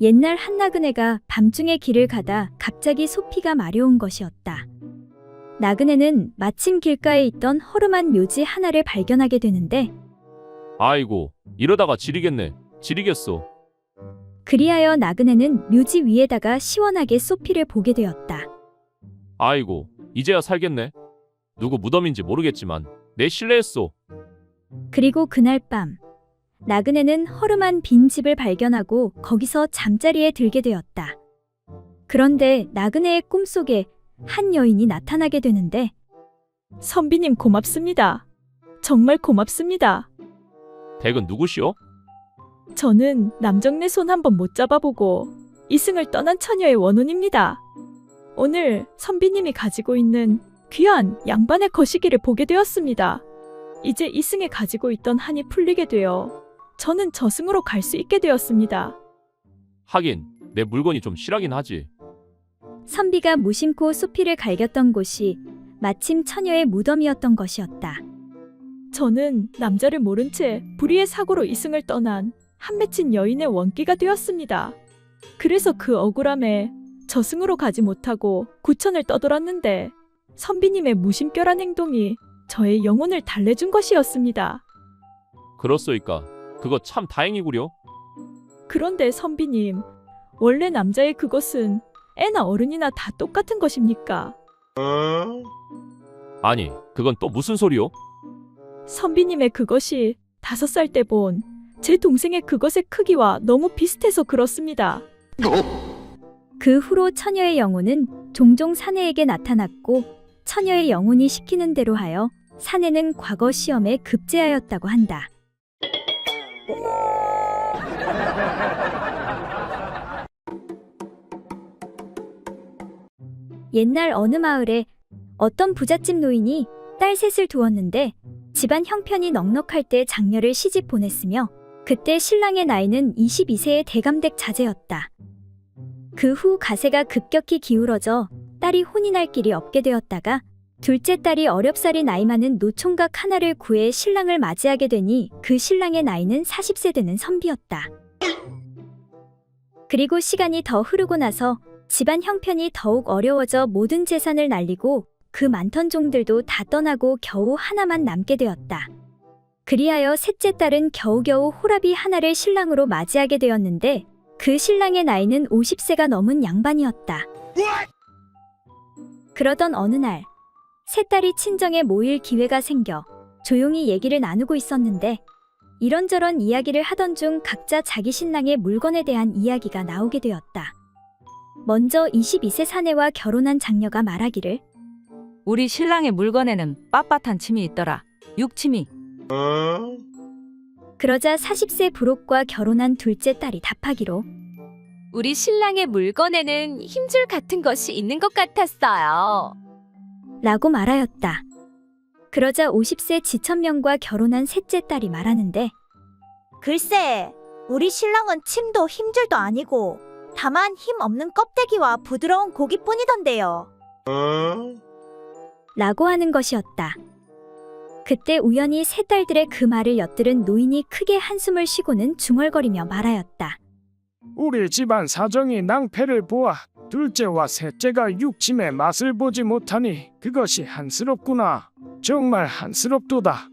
옛날 한나그네가 밤중에 길을 가다 갑자기 소피가 마려운 것이었다. 나그네는 마침 길가에 있던 허름한 묘지 하나를 발견하게 되는데 아이고, 이러다가 지리겠네. 지리겠소. 그리하여 나그네는 묘지 위에다가 시원하게 소피를 보게 되었다. 아이고, 이제야 살겠네. 누구 무덤인지 모르겠지만 내 실례했소. 그리고 그날 밤 나그네는 허름한 빈 집을 발견하고 거기서 잠자리에 들게 되었다. 그런데 나그네의 꿈속에 한 여인이 나타나게 되는데 선비님 고맙습니다. 정말 고맙습니다. 댁은 누구시오? 저는 남정네 손 한번 못 잡아보고 이승을 떠난 처녀의 원혼입니다. 오늘 선비님이 가지고 있는 귀한 양반의 거시기를 보게 되었습니다. 이제 이승에 가지고 있던 한이 풀리게 되어 저는 저승으로 갈 수 있게 되었습니다. 하긴 내 물건이 좀 실하긴 하지. 선비가 무심코 소피를 갈겼던 곳이 마침 처녀의 무덤이었던 것이었다. 저는 남자를 모른 채 불의의 사고로 이승을 떠난 한 맺힌 여인의 원기가 되었습니다. 그래서 그 억울함에 저승으로 가지 못하고 구천을 떠돌았는데 선비님의 무심결한 행동이 저의 영혼을 달래준 것이었습니다. 그렇소이까. 그거 참 다행이구려. 그런데 선비님, 원래 남자의 그것은 애나 어른이나 다 똑같은 것입니까? 아니, 그건 또 무슨 소리요? 선비님의 그것이 5살 때 본 제 동생의 그것의 크기와 너무 비슷해서 그렇습니다. 그 후로 처녀의 영혼은 종종 사내에게 나타났고 처녀의 영혼이 시키는 대로 하여 사내는 과거 시험에 급제하였다고 한다. 옛날 어느 마을에 어떤 부잣집 노인이 딸 셋을 두었는데 집안 형편이 넉넉할 때 장녀를 시집 보냈으며 그때 신랑의 나이는 22세의 대감댁 자제였다. 그 후 가세가 급격히 기울어져 딸이 혼인할 길이 없게 되었다가 둘째 딸이 어렵사리 나이 많은 노총각 하나를 구해 신랑을 맞이하게 되니 그 신랑의 나이는 40세 되는 선비였다. 그리고 시간이 더 흐르고 나서 집안 형편이 더욱 어려워져 모든 재산을 날리고 그 많던 종들도 다 떠나고 겨우 하나만 남게 되었다. 그리하여 셋째 딸은 겨우겨우 호라비 하나를 신랑으로 맞이하게 되었는데 그 신랑의 나이는 50세가 넘은 양반이었다. 그러던 어느 날 세 딸이 친정에 모일 기회가 생겨 조용히 얘기를 나누고 있었는데 이런저런 이야기를 하던 중 각자 자기 신랑의 물건에 대한 이야기가 나오게 되었다. 먼저 22세 사내와 결혼한 장녀가 말하기를 우리 신랑의 물건에는 빳빳한 침이 있더라. 육침이. 그러자 40세 부록과 결혼한 둘째 딸이 답하기로 우리 신랑의 물건에는 힘줄 같은 것이 있는 것 같았어요. 라고 말하였다. 그러자 50세 지천명과 결혼한 셋째 딸이 말하는데 글쎄, 우리 신랑은 침도 힘줄도 아니고 다만 힘 없는 껍데기와 부드러운 고기뿐이던데요. 라고 하는 것이었다. 그때 우연히 세 딸들의 그 말을 엿들은 노인이 크게 한숨을 쉬고는 중얼거리며 말하였다. 우리 집안 사정이 낭패를 보아 둘째와 셋째가 육침의 맛을 보지 못하니 그것이 한스럽구나. 정말 한스럽도다.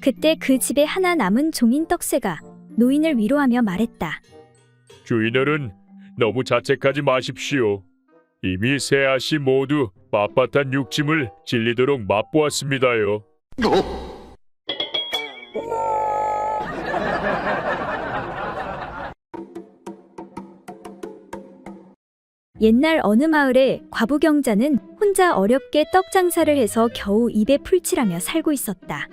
그때 그 집에 하나 남은 종인 떡새가 노인을 위로하며 말했다. 주인어른, 너무 자책하지 마십시오. 이미 세 아씨 모두 빳빳한 육침을 질리도록 맛보았습니다요. 옛날 어느 마을에 과부경자는 혼자 어렵게 떡 장사를 해서 겨우 입에 풀칠하며 살고 있었다.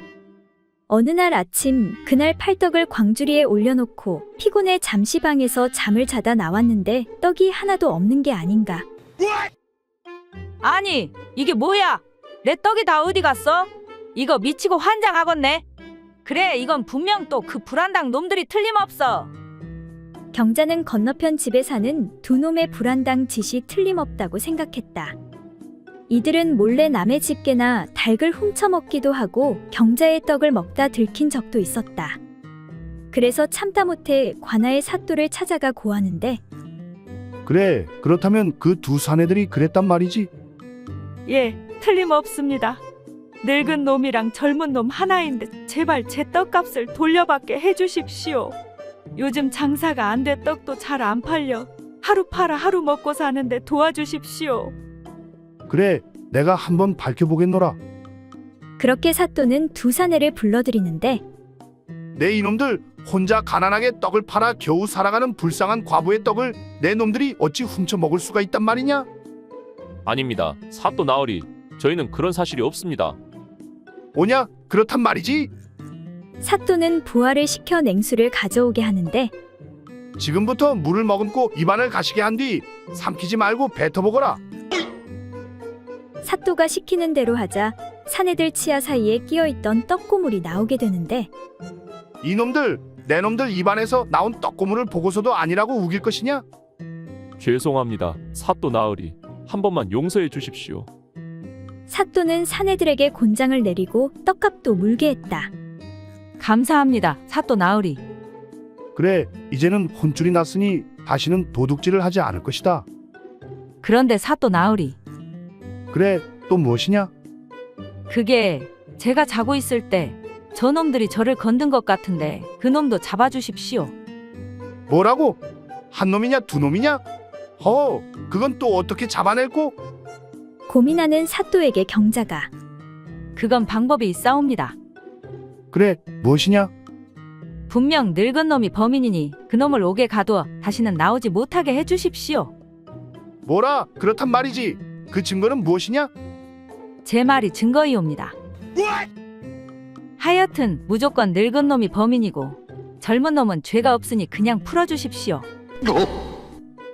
어느 날 아침 그날 팔떡을 광주리에 올려놓고 피곤해 잠시 방에서 잠을 자다 나왔는데 떡이 하나도 없는 게 아닌가. 아니, 이게 뭐야? 내 떡이 다 어디 갔어? 이거 미치고 환장하겠네. 그래, 이건 분명 또 그 불안당 놈들이 틀림없어. 경자는 건너편 집에 사는 두 놈의 불안당 짓이 틀림없다고 생각했다. 이들은 몰래 남의 집게나 닭을 훔쳐먹기도 하고 경자의 떡을 먹다 들킨 적도 있었다. 그래서 참다 못해 관아의 사또를 찾아가 고하는데 그래, 그렇다면 그 두 사내들이 그랬단 말이지. 예, 틀림없습니다. 늙은 놈이랑 젊은 놈 하나인데 제발 제 떡값을 돌려받게 해주십시오. 요즘 장사가 안 돼 떡도 잘 안 팔려. 하루 팔아 하루 먹고 사는데 도와주십시오. 그래, 내가 한번 밝혀보겠노라. 그렇게 사또는 두 사내를 불러들이는데 내 이놈들 혼자 가난하게 떡을 팔아 겨우 살아가는 불쌍한 과부의 떡을 내 놈들이 어찌 훔쳐 먹을 수가 있단 말이냐? 아닙니다. 사또 나으리, 저희는 그런 사실이 없습니다. 오냐? 그렇단 말이지. 사또는 부하를 시켜 냉수를 가져오게 하는데 지금부터 물을 머금고 입안을 가시게 한 뒤 삼키지 말고 뱉어보거라. 사또가 시키는 대로 하자 사내들 치아 사이에 끼어있던 떡고물이 나오게 되는데 이놈들, 내 놈들 입안에서 나온 떡고물을 보고서도 아니라고 우길 것이냐? 죄송합니다. 사또 나으리, 한 번만 용서해 주십시오. 사또는 사내들에게 곤장을 내리고 떡값도 물게 했다. 감사합니다. 사또 나으리. 그래, 이제는 혼쭐이 났으니 다시는 도둑질을 하지 않을 것이다. 그런데 사또 나으리. 그래, 또 무엇이냐? 그게 제가 자고 있을 때 저놈들이 저를 건든 것 같은데 그 놈도 잡아주십시오. 뭐라고? 한 놈이냐 두 놈이냐? 그건 또 어떻게 잡아낼꼬? 고민하는 사또에게 경자가 그건 방법이 있사옵니다. 그래, 무엇이냐? 분명 늙은 놈이 범인이니 그 놈을 옥에 가두어 다시는 나오지 못하게 해주십시오. 뭐라? 그렇단 말이지. 그 증거는 무엇이냐? 제 말이 증거이옵니다. 하여튼 무조건 늙은 놈이 범인이고 젊은 놈은 죄가 없으니 그냥 풀어주십시오.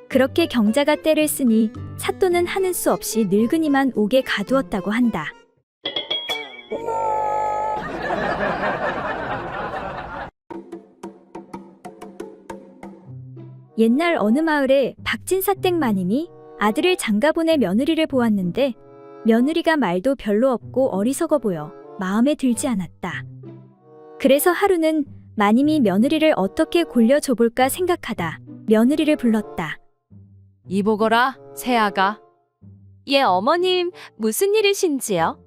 그렇게 경자가 때를 쓰니 사또는 하는 수 없이 늙은이만 옥에 가두었다고 한다. 옛날 어느 마을에 박진사댁 마님이 아들을 장가보내 며느리를 보았는데 며느리가 말도 별로 없고 어리석어 보여 마음에 들지 않았다. 그래서 하루는 마님이 며느리를 어떻게 골려줘볼까 생각하다 며느리를 불렀다. 이보거라, 새아가. 예, 어머님, 무슨 일이신지요?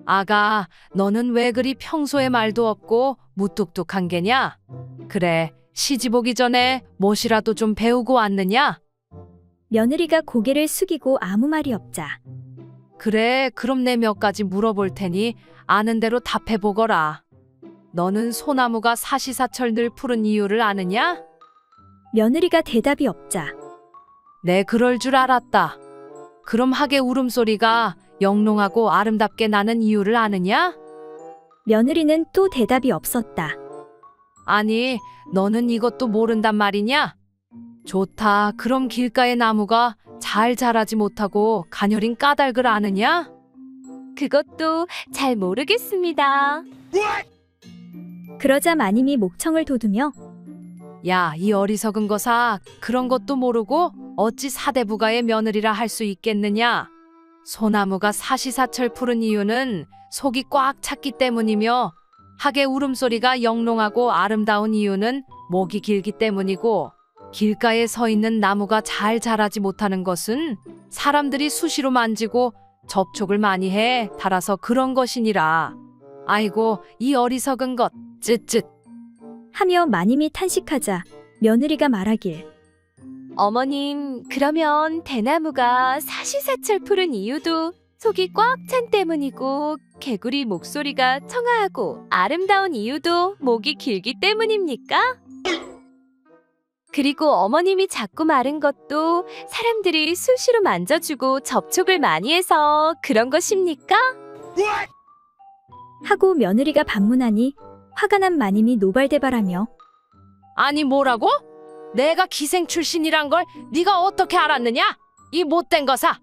아가, 너는 왜 그리 평소에 말도 없고 무뚝뚝한 게냐? 그래, 시집 오기 전에 무엇이라도 좀 배우고 왔느냐? 며느리가 고개를 숙이고 아무 말이 없자 그래, 그럼 내 몇 가지 물어볼 테니 아는 대로 답해보거라. 너는 소나무가 사시사철 늘 푸른 이유를 아느냐? 며느리가 대답이 없자 내 그럴 줄 알았다. 그럼 하계 울음소리가 영롱하고 아름답게 나는 이유를 아느냐? 며느리는 또 대답이 없었다. 아니, 너는 이것도 모른단 말이냐? 좋다. 그럼 길가의 나무가 잘 자라지 못하고 가녀린 까닭을 아느냐? 그것도 잘 모르겠습니다. 그러자 마님이 목청을 돋우며 야, 이 어리석은 거사, 그런 것도 모르고 어찌 사대부가의 며느리라 할 수 있겠느냐? 소나무가 사시사철 푸른 이유는 속이 꽉 찼기 때문이며 하계 울음소리가 영롱하고 아름다운 이유는 목이 길기 때문이고 길가에 서 있는 나무가 잘 자라지 못하는 것은 사람들이 수시로 만지고 접촉을 많이 해 달아서 그런 것이니라. 아이고, 이 어리석은 것, 쯧쯧. 하며 마님이 탄식하자 며느리가 말하길 어머님, 그러면 대나무가 사시사철 푸른 이유도 속이 꽉 찬 때문이고 개구리 목소리가 청아하고 아름다운 이유도 목이 길기 때문입니까? 그리고 어머님이 자꾸 마른 것도 사람들이 수시로 만져주고 접촉을 많이 해서 그런 것입니까? 하고 며느리가 반문하니 화가 난 마님이 노발대발하며 아니 뭐라고? 내가 기생 출신이란 걸 네가 어떻게 알았느냐? 이 못된 거사.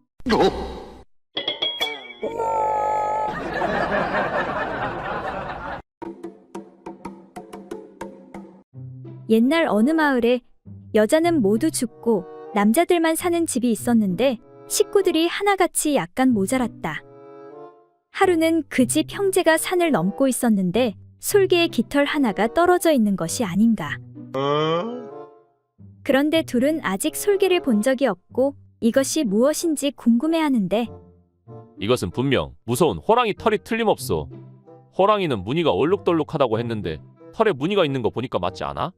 옛날 어느 마을에 여자는 모두 죽고 남자들만 사는 집이 있었는데 식구들이 하나같이 약간 모자랐다. 하루는 그 집 형제가 산을 넘고 있었는데 솔개의 깃털 하나가 떨어져 있는 것이 아닌가. 그런데 둘은 아직 솔개를 본 적이 없고 이것이 무엇인지 궁금해하는데 이것은 분명 무서운 호랑이 털이 틀림없어. 호랑이는 무늬가 얼룩덜룩하다고 했는데 털에 무늬가 있는 거 보니까 맞지 않아?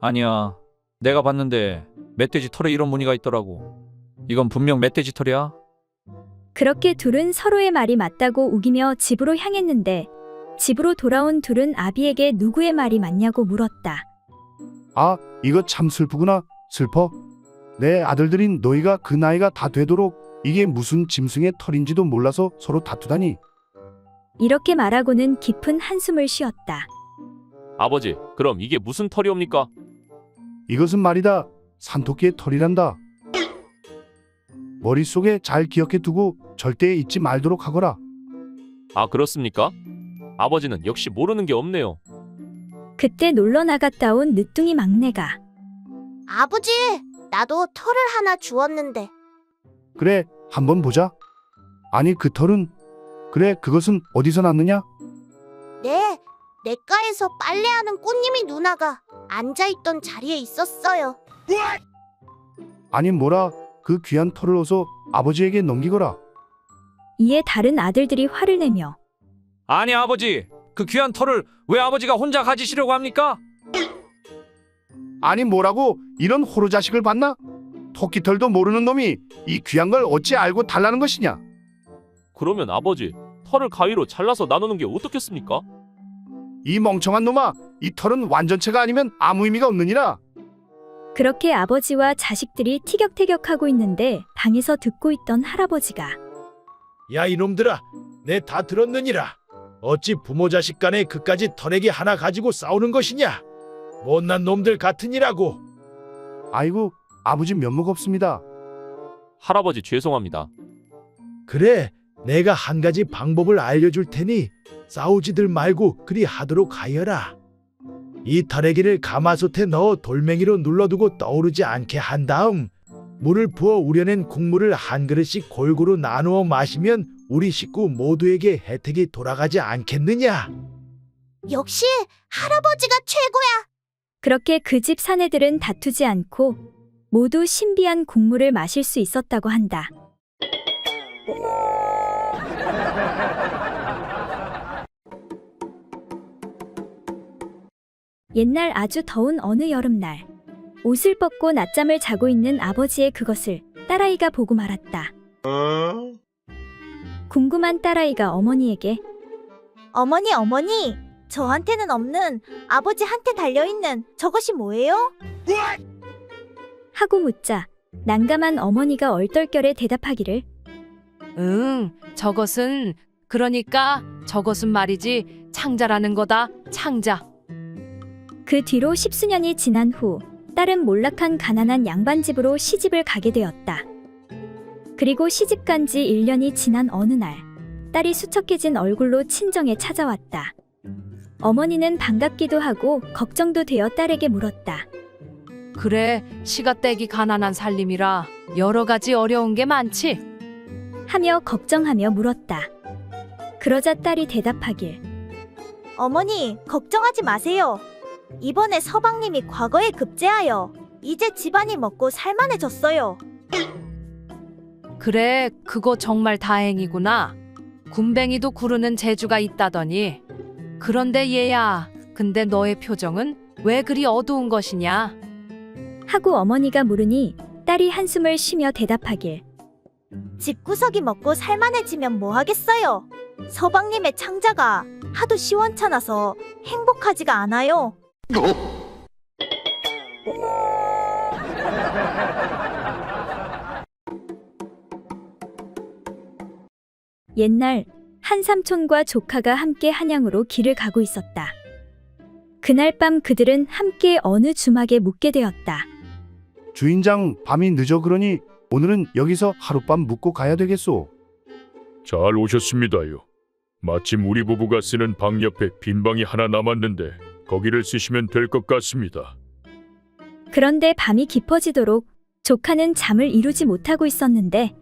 아니야. 내가 봤는데 멧돼지 털에 이런 무늬가 있더라고. 이건 분명 멧돼지 털이야. 그렇게 둘은 서로의 말이 맞다고 우기며 집으로 향했는데 집으로 돌아온 둘은 아비에게 누구의 말이 맞냐고 물었다. 아, 이거 참 슬프구나. 슬퍼. 내 아들들인 너희가 그 나이가 다 되도록 이게 무슨 짐승의 털인지도 몰라서 서로 다투다니. 이렇게 말하고는 깊은 한숨을 쉬었다. 아버지, 그럼 이게 무슨 털이옵니까? 이것은 말이다. 산토끼의 털이란다. 머릿속에 잘 기억해 두고 절대 잊지 말도록 하거라. 아, 그렇습니까? 아버지는 역시 모르는 게 없네요. 그때 놀러 나갔다 온 늦둥이 막내가 아버지, 나도 털을 하나 주웠는데. 그래, 한번 보자. 아니, 그 털은? 그래, 그것은 어디서 났느냐? 네, 냇가에서 빨래하는 꽃님이 누나가 앉아있던 자리에 있었어요. 아니, 뭐라. 그 귀한 털을 어서 아버지에게 넘기거라. 이에 다른 아들들이 화를 내며 아니 아버지, 그 귀한 털을 왜 아버지가 혼자 가지시려고 합니까? 아니, 뭐라고 이런 호로 자식을 봤나? 토끼털도 모르는 놈이 이 귀한 걸 어찌 알고 달라는 것이냐? 그러면 아버지, 털을 가위로 잘라서 나누는 게 어떻겠습니까? 이 멍청한 놈아, 이 털은 완전체가 아니면 아무 의미가 없느니라. 그렇게 아버지와 자식들이 티격태격하고 있는데 방에서 듣고 있던 할아버지가 야, 이놈들아, 내 다 들었느니라. 어찌 부모 자식 간에 그까지 털내기 하나 가지고 싸우는 것이냐? 못난 놈들 같으니라고. 아이고, 아버지 면목 없습니다. 할아버지 죄송합니다. 그래, 내가 한 가지 방법을 알려줄 테니 싸우지들 말고 그리 하도록 하여라. 이 털내기를 가마솥에 넣어 돌멩이로 눌러두고 떠오르지 않게 한 다음 물을 부어 우려낸 국물을 한 그릇씩 골고루 나누어 마시면 우리 식구 모두에게 혜택이 돌아가지 않겠느냐? 역시 할아버지가 최고야. 그렇게 그 집 사내들은 다투지 않고 모두 신비한 국물을 마실 수 있었다고 한다. 옛날 아주 더운 어느 여름날 옷을 벗고 낮잠을 자고 있는 아버지의 그것을 딸아이가 보고 말았다. 궁금한 딸아이가 어머니에게 어머니, 저한테는 없는 아버지한테 달려있는 저것이 뭐예요? 하고 묻자 난감한 어머니가 얼떨결에 대답하기를 저것은 저것은 말이지 창자라는 거다. 창자. 그 뒤로 10수년이 지난 후 딸은 몰락한 가난한 양반집으로 시집을 가게 되었다. 그리고 시집 간 지 1년이 지난 어느 날 딸이 수척해진 얼굴로 친정에 찾아왔다. 어머니는 반갑기도 하고 걱정도 되어 딸에게 물었다. 그래, 시가 떼기 가난한 살림이라 여러 가지 어려운 게 많지. 하며 걱정하며 물었다. 그러자 딸이 대답하길 어머니, 걱정하지 마세요. 이번에 서방님이 과거에 급제하여 이제 집안이 먹고 살만해졌어요. 그래, 그거 정말 다행이구나. 군뱅이도 구르는 재주가 있다더니. 그런데 얘야, 근데 너의 표정은 왜 그리 어두운 것이냐? 하고 어머니가 물으니 딸이 한숨을 쉬며 대답하길 집구석이 먹고 살만해지면 뭐 하겠어요? 서방님의 창자가 하도 시원찮아서 행복하지가 않아요. 옛날 한 삼촌과 조카가 함께 한양으로 길을 가고 있었다. 그날 밤 그들은 함께 어느 주막에 묵게 되었다. 주인장, 밤이 늦어 그러니 오늘은 여기서 하룻밤 묵고 가야 되겠소. 잘 오셨습니다요. 마침 우리 부부가 쓰는 방 옆에 빈 방이 하나 남았는데 거기를 쓰시면 될 것 같습니다. 그런데 밤이 깊어지도록 조카는 잠을 이루지 못하고 있었는데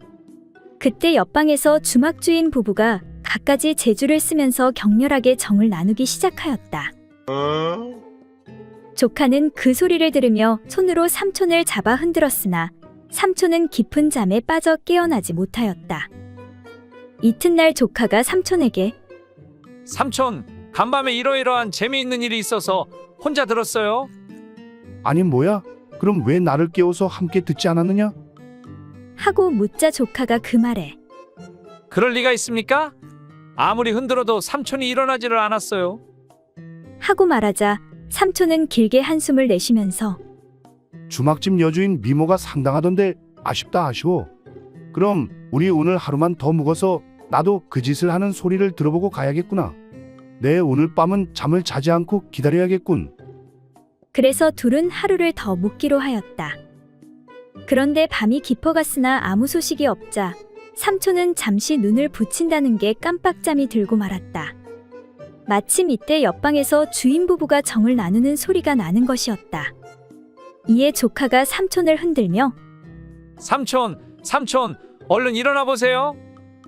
그때 옆방에서 주막 주인 부부가 갖가지 재주를 쓰면서 격렬하게 정을 나누기 시작하였다. 조카는 그 소리를 들으며 손으로 삼촌을 잡아 흔들었으나 삼촌은 깊은 잠에 빠져 깨어나지 못하였다. 이튿날 조카가 삼촌에게 삼촌, 간밤에 이러이러한 재미있는 일이 있어서 혼자 들었어요. 아니 뭐야? 그럼 왜 나를 깨워서 함께 듣지 않았느냐? 하고 묻자 조카가 그 말에 그럴 리가 있습니까? 아무리 흔들어도 삼촌이 일어나지를 않았어요. 하고 말하자 삼촌은 길게 한숨을 내쉬면서 주막집 여주인 미모가 상당하던데 아쉽다 아쉬워. 그럼 우리 오늘 하루만 더 묵어서 나도 그 짓을 하는 소리를 들어보고 가야겠구나. 내 오늘 밤은 잠을 자지 않고 기다려야겠군. 그래서 둘은 하루를 더 묵기로 하였다. 그런데 밤이 깊어갔으나 아무 소식이 없자 삼촌은 잠시 눈을 붙인다는 게 깜빡잠이 들고 말았다. 마침 이때 옆방에서 주인 부부가 정을 나누는 소리가 나는 것이었다. 이에 조카가 삼촌을 흔들며 삼촌, 삼촌, 얼른 일어나 보세요.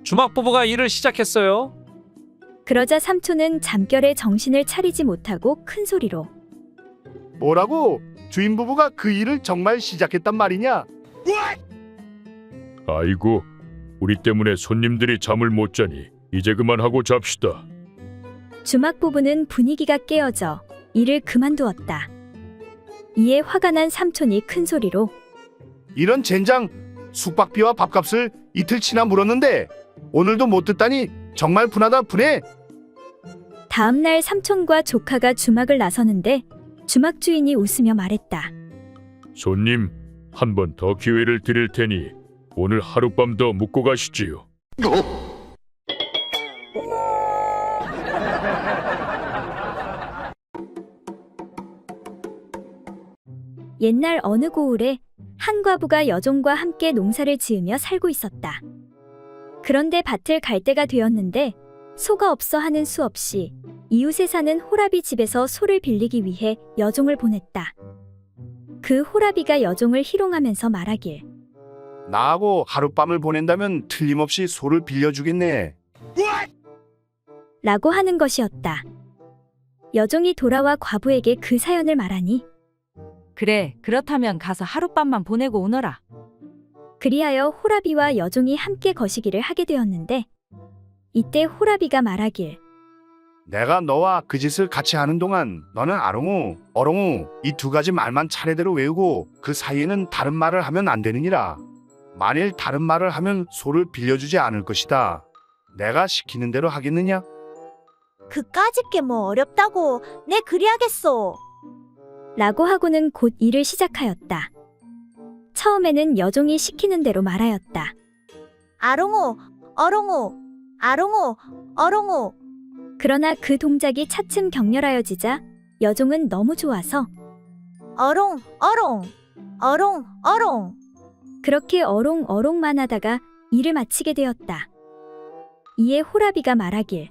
주막 부부가 일을 시작했어요. 그러자 삼촌은 잠결에 정신을 차리지 못하고 큰 소리로 뭐라고? 주인 부부가 그 일을 정말 시작했단 말이냐? 아이고, 우리 때문에 손님들이 잠을 못 자니 이제 그만하고 잡시다. 주막 부부는 분위기가 깨어져 일을 그만두었다. 이에 화가 난 삼촌이 큰 소리로 이런 젠장! 숙박비와 밥값을 이틀치나 물었는데 오늘도 못 듣다니 정말 분하다 분해! 다음날 삼촌과 조카가 주막을 나서는데 주막 주인이 웃으며 말했다. 손님, 한 번 더 기회를 드릴 테니 오늘 하룻밤 더 묵고 가시지요. 옛날 어느 고을에 한 과부가 여종과 함께 농사를 지으며 살고 있었다. 그런데 밭을 갈 때가 되었는데 소가 없어 하는 수 없이 이웃에 사는 호라비 집에서 소를 빌리기 위해 여종을 보냈다. 그 호라비가 여종을 희롱하면서 말하길 나하고 하룻밤을 보낸다면 틀림없이 소를 빌려주겠네. 라고 하는 것이었다. 여종이 돌아와 과부에게 그 사연을 말하니 그래, 그렇다면 가서 하룻밤만 보내고 오너라. 그리하여 호라비와 여종이 함께 거시기를 하게 되었는데 이때 호라비가 말하길 내가 너와 그 짓을 같이 하는 동안 너는 아롱우, 어롱우 이 두 가지 말만 차례대로 외우고 그 사이에는 다른 말을 하면 안 되느니라. 만일 다른 말을 하면 소를 빌려주지 않을 것이다. 내가 시키는 대로 하겠느냐? 그까짓 게 뭐 어렵다고. 내 그리하겠소. 라고 하고는 곧 일을 시작하였다. 처음에는 여종이 시키는 대로 말하였다. 아롱우, 어롱우, 아롱우, 어롱우. 그러나 그 동작이 차츰 격렬하여지자 여종은 너무 좋아서 어롱, 어롱, 어롱, 어롱. 그렇게 어롱어롱만 하다가 일을 마치게 되었다. 이에 호라비가 말하길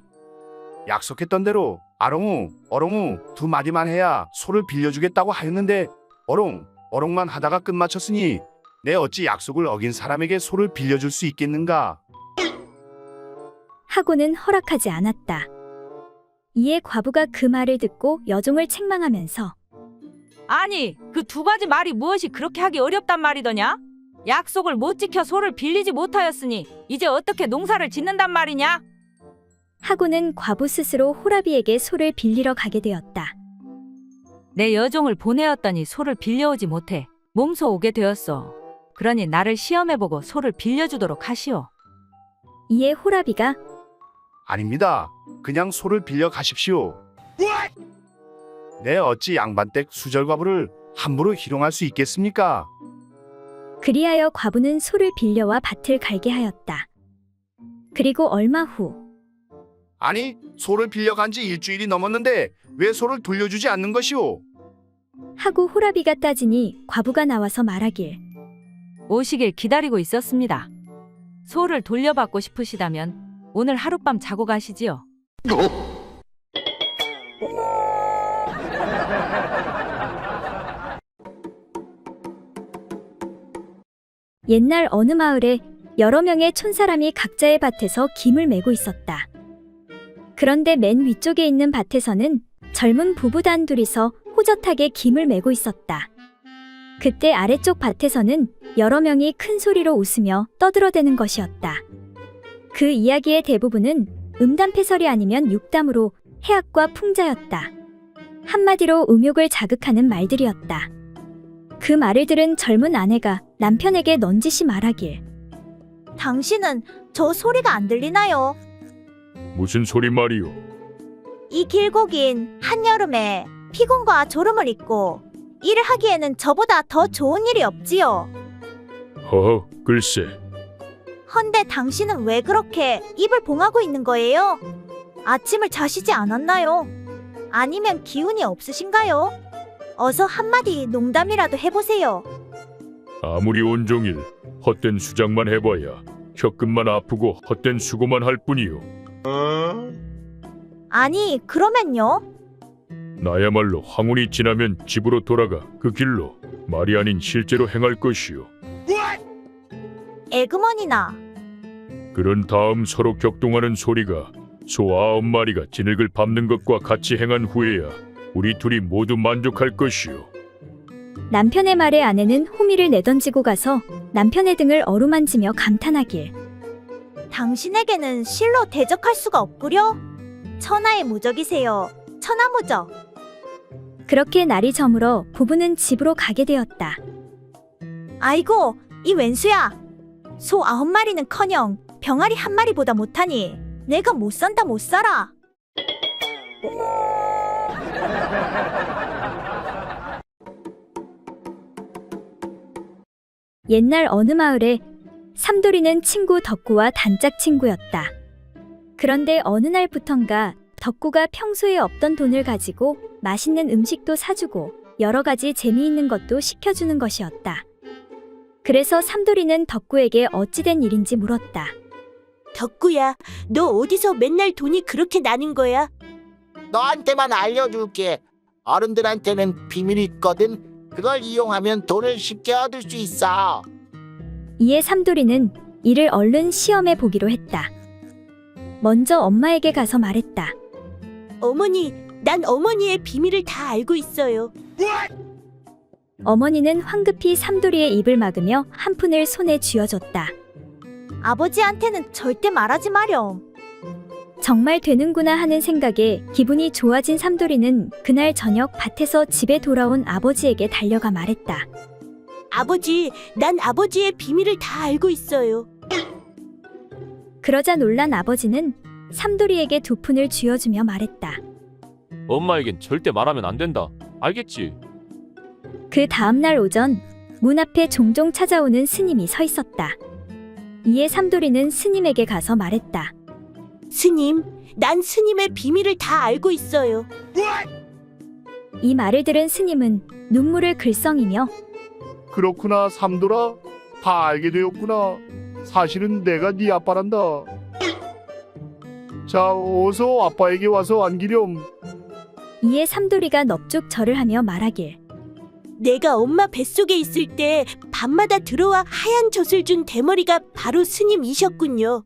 약속했던 대로 아롱우, 어롱우 두 마디만 해야 소를 빌려주겠다고 하였는데 어롱, 어롱만 하다가 끝마쳤으니 내 어찌 약속을 어긴 사람에게 소를 빌려줄 수 있겠는가? 하고는 허락하지 않았다. 이에 과부가 그 말을 듣고 여종을 책망하면서 아니, 그 두 가지 말이 무엇이 그렇게 하기 어렵단 말이더냐? 약속을 못 지켜 소를 빌리지 못하였으니 이제 어떻게 농사를 짓는단 말이냐? 하고는 과부 스스로 호라비에게 소를 빌리러 가게 되었다. 내 여종을 보내었더니 소를 빌려오지 못해 몸소 오게 되었소. 그러니 나를 시험해보고 소를 빌려주도록 하시오. 이에 호라비가 아닙니다. 그냥 소를 빌려 가십시오. 내 어찌 양반댁 수절과부를 함부로 희롱할 수 있겠습니까? 그리하여 과부는 소를 빌려와 밭을 갈게 하였다. 그리고 얼마 후 아니, 소를 빌려간 지 일주일이 넘었는데 왜 소를 돌려주지 않는 것이오? 하고 호라비가 따지니 과부가 나와서 말하길 오시길 기다리고 있었습니다. 소를 돌려받고 싶으시다면 오늘 하룻밤 자고 가시지요. 옛날 어느 마을에 여러 명의 촌사람이 각자의 밭에서 김을 메고 있었다. 그런데 맨 위쪽에 있는 밭에서는 젊은 부부 단둘이서 호젓하게 김을 메고 있었다. 그때 아래쪽 밭에서는 여러 명이 큰 소리로 웃으며 떠들어대는 것이었다. 그 이야기의 대부분은 음담패설이 아니면 육담으로 해악과 풍자였다. 한마디로 음욕을 자극하는 말들이었다. 그 말을 들은 젊은 아내가 남편에게 넌지시 말하길. 당신은 저 소리가 안 들리나요? 무슨 소리 말이오? 이 길고 긴 한여름에 피곤과 졸음을 잊고 일을 하기에는 저보다 더 좋은 일이 없지요. 허허, 글쎄. 헌데 당신은 왜 그렇게 입을 봉하고 있는 거예요? 아침을 자시지 않았나요? 아니면 기운이 없으신가요? 어서 한마디 농담이라도 해보세요. 아무리 온종일 헛된 수작만 해봐야 혀끝만 아프고 헛된 수고만 할 뿐이오. 아니, 그러면요? 나야말로 황혼이 지나면 집으로 돌아가 그 길로 말이 아닌 실제로 행할 것이오. 에그머니나. 그런 다음 서로 격동하는 소리가 소 9마리가 진흙을 밟는 것과 같이 행한 후에야 우리 둘이 모두 만족할 것이오. 남편의 말에 아내는 호미를 내던지고 가서 남편의 등을 어루만지며 감탄하길. 당신에게는 실로 대적할 수가 없구려? 천하의 무적이세요. 천하무적. 그렇게 날이 저물어 부부는 집으로 가게 되었다. 아이고, 이 웬수야. 소 9마리는커녕 병아리 1마리보다 못하니 내가 못 산다 못 살아. 옛날 어느 마을에 삼돌이는 친구 덕구와 단짝 친구였다. 그런데 어느 날부턴가 덕구가 평소에 없던 돈을 가지고 맛있는 음식도 사주고 여러 가지 재미있는 것도 시켜주는 것이었다. 그래서 삼돌이는 덕구에게 어찌된 일인지 물었다. 덕구야, 너 어디서 맨날 돈이 그렇게 나는 거야? 너한테만 알려줄게. 어른들한테는 비밀이 있거든. 그걸 이용하면 돈을 쉽게 얻을 수 있어. 이에 삼돌이는 이를 얼른 시험해 보기로 했다. 먼저 엄마에게 가서 말했다. 어머니, 난 어머니의 비밀을 다 알고 있어요. 어머니는 황급히 삼돌이의 입을 막으며 한 푼을 손에 쥐어줬다. 아버지한테는 절대 말하지 마렴. 정말 되는구나 하는 생각에 기분이 좋아진 삼돌이는 그날 저녁 밭에서 집에 돌아온 아버지에게 달려가 말했다. 아버지, 난 아버지의 비밀을 다 알고 있어요. 그러자 놀란 아버지는 삼돌이에게 2푼을 쥐어주며 말했다. 엄마에겐 절대 말하면 안 된다. 알겠지? 그 다음날 오전 문 앞에 종종 찾아오는 스님이 서 있었다. 이에 삼돌이는 스님에게 가서 말했다. 스님, 난 스님의 비밀을 다 알고 있어요. 이 말을 들은 스님은 눈물을 글썽이며 그렇구나 삼돌아. 다 알게 되었구나. 사실은 내가 네 아빠란다. 자, 어서 아빠에게 와서 안기렴. 이에 삼돌이가 넙죽 절을 하며 말하길. 내가 엄마 뱃속에 있을 때 밤마다 들어와 하얀 젖을 준 대머리가 바로 스님이셨군요.